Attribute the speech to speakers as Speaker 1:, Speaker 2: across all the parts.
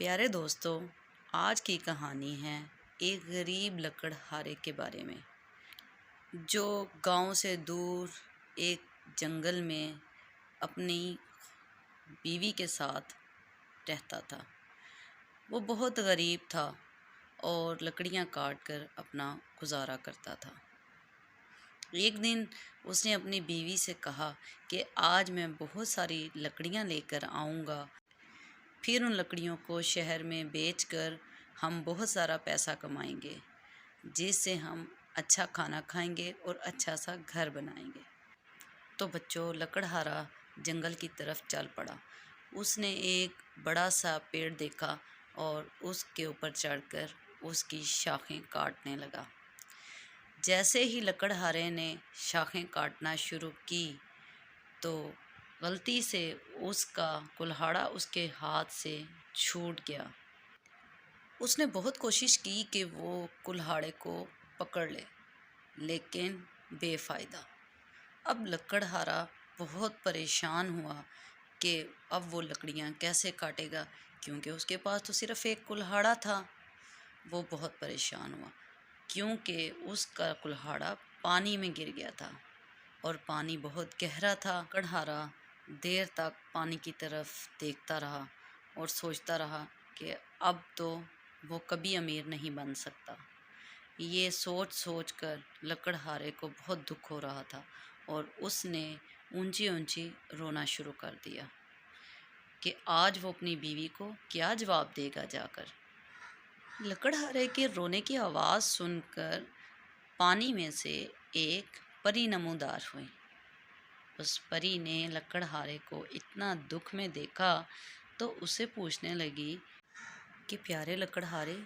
Speaker 1: پیارے دوستو، آج کی کہانی ہے ایک غریب لکڑہارے کے بارے میں جو گاؤں سے دور ایک جنگل میں اپنی بیوی کے ساتھ رہتا تھا۔ وہ بہت غریب تھا اور لکڑیاں کاٹ کر اپنا گزارا کرتا تھا۔ ایک دن اس نے اپنی بیوی سے کہا کہ آج میں بہت ساری لکڑیاں لے کر آؤں گا، پھر ان لکڑیوں کو شہر میں بیچ کر ہم بہت سارا پیسہ کمائیں گے، جس سے ہم اچھا کھانا کھائیں گے اور اچھا سا گھر بنائیں گے۔ تو بچوں، لکڑہارا جنگل کی طرف چل پڑا۔ اس نے ایک بڑا سا پیڑ دیکھا اور اس کے اوپر چڑھ کر اس کی شاخیں کاٹنے لگا۔ جیسے ہی لکڑہارے نے شاخیں کاٹنا شروع کی تو غلطی سے اس کا کلہاڑا اس کے ہاتھ سے چھوٹ گیا۔ اس نے بہت کوشش کی کہ وہ کلہاڑے کو پکڑ لے، لیکن بے فائدہ۔ اب لکڑہارا بہت پریشان ہوا کہ اب وہ لکڑیاں کیسے کاٹے گا، کیونکہ اس کے پاس تو صرف ایک کلہاڑا تھا۔ وہ بہت پریشان ہوا کیونکہ اس کا کلہاڑا پانی میں گر گیا تھا اور پانی بہت گہرا تھا۔ لکڑہارا دیر تک پانی کی طرف دیکھتا رہا اور سوچتا رہا کہ اب تو وہ کبھی امیر نہیں بن سکتا۔ یہ سوچ سوچ کر لکڑہارے کو بہت دکھ ہو رہا تھا اور اس نے اونچی اونچی رونا شروع کر دیا کہ آج وہ اپنی بیوی کو کیا جواب دے گا جا کر۔ لکڑہارے کے رونے کی آواز سن کر پانی میں سے ایک پری نمودار ہوئی۔ اس پری نے لکڑہارے کو اتنا دکھ میں دیکھا تو اسے پوچھنے لگی کہ پیارے لکڑہارے،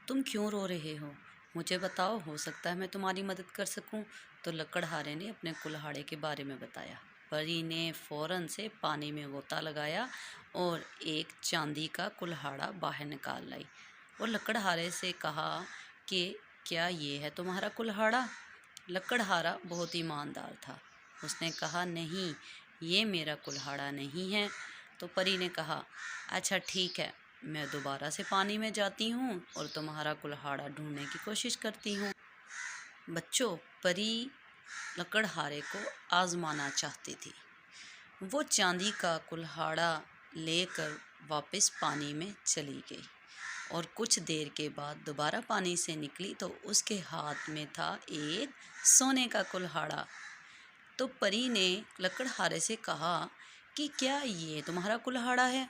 Speaker 1: تم کیوں رو رہے ہو؟ مجھے بتاؤ، ہو سکتا ہے میں تمہاری مدد کر سکوں۔ تو لکڑہارے نے اپنے کلہاڑے کے بارے میں بتایا۔ پری نے فوراً سے پانی میں غوطہ لگایا اور ایک چاندی کا کلہاڑا باہر نکال لائی اور لکڑہارے سے کہا کہ کیا یہ ہے تمہارا کلہاڑا؟ لکڑہارا بہت ایماندار تھا۔ اس نے کہا نہیں، یہ میرا کلہاڑا نہیں ہے۔ تو پری نے کہا اچھا ٹھیک ہے، میں دوبارہ سے پانی میں جاتی ہوں اور تمہارا کلہاڑا ڈھونڈنے کی کوشش کرتی ہوں۔ بچوں، پری لکڑہارے کو آزمانا چاہتی تھی۔ وہ چاندی کا کلہاڑا لے کر واپس پانی میں چلی گئی اور کچھ دیر کے بعد دوبارہ پانی سے نکلی تو اس کے ہاتھ میں تھا ایک سونے کا کلہاڑا۔ تو پری نے لکڑہارے سے کہا کہ کیا یہ تمہارا کلہاڑا ہے؟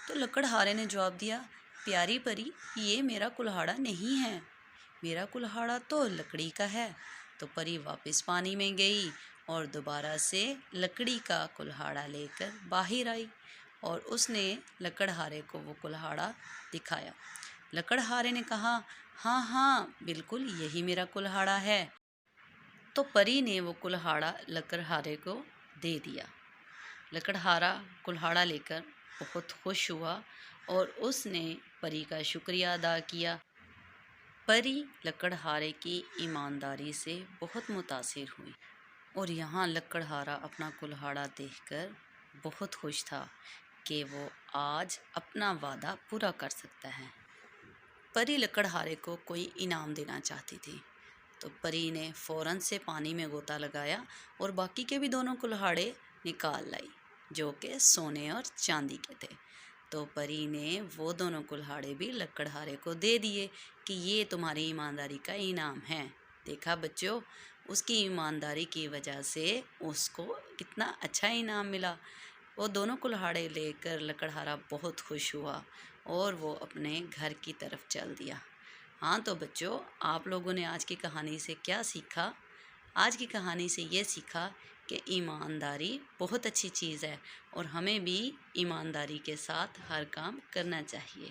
Speaker 1: تو لکڑہارے نے جواب دیا، پیاری پری، یہ میرا کلہاڑا نہیں ہے، میرا کلہاڑا تو لکڑی کا ہے۔ تو پری واپس پانی میں گئی اور دوبارہ سے لکڑی کا کلہاڑا لے کر باہر آئی اور اس نے لکڑہارے کو وہ کلہاڑا دکھایا۔ لکڑہارے نے کہا ہاں ہاں، بالکل یہی میرا کلہاڑا ہے۔ تو پری نے وہ کلہاڑا لکڑہارے کو دے دیا۔ لکڑہارا کلہاڑا لے کر بہت خوش ہوا اور اس نے پری کا شکریہ ادا کیا۔ پری لکڑہارے کی ایمانداری سے بہت متاثر ہوئی اور یہاں لکڑہارا اپنا کلہاڑا دیکھ کر بہت خوش تھا کہ وہ آج اپنا وعدہ پورا کر سکتا ہے۔ پری لکڑہارے کو کوئی انعام دینا چاہتی تھی، تو پری نے فوراً سے پانی میں غوطہ لگایا اور باقی کے بھی دونوں کلہاڑے نکال لائی جو کہ سونے اور چاندی کے تھے۔ تو پری نے وہ دونوں کلہاڑے بھی لکڑہارے کو دے دیے کہ یہ تمہاری ایمانداری کا انعام ہے۔ دیکھا بچوں، اس کی ایمانداری کی وجہ سے اس کو کتنا اچھا انعام ملا۔ وہ دونوں کلہاڑے لے کر لکڑہارا بہت خوش ہوا اور وہ اپنے گھر کی طرف چل دیا۔ ہاں تو بچوں، آپ لوگوں نے آج کی کہانی سے کیا سیکھا؟ آج کی کہانی سے یہ سیکھا کہ ایمانداری بہت اچھی چیز ہے اور ہمیں بھی ایمانداری کے ساتھ ہر کام کرنا چاہیے۔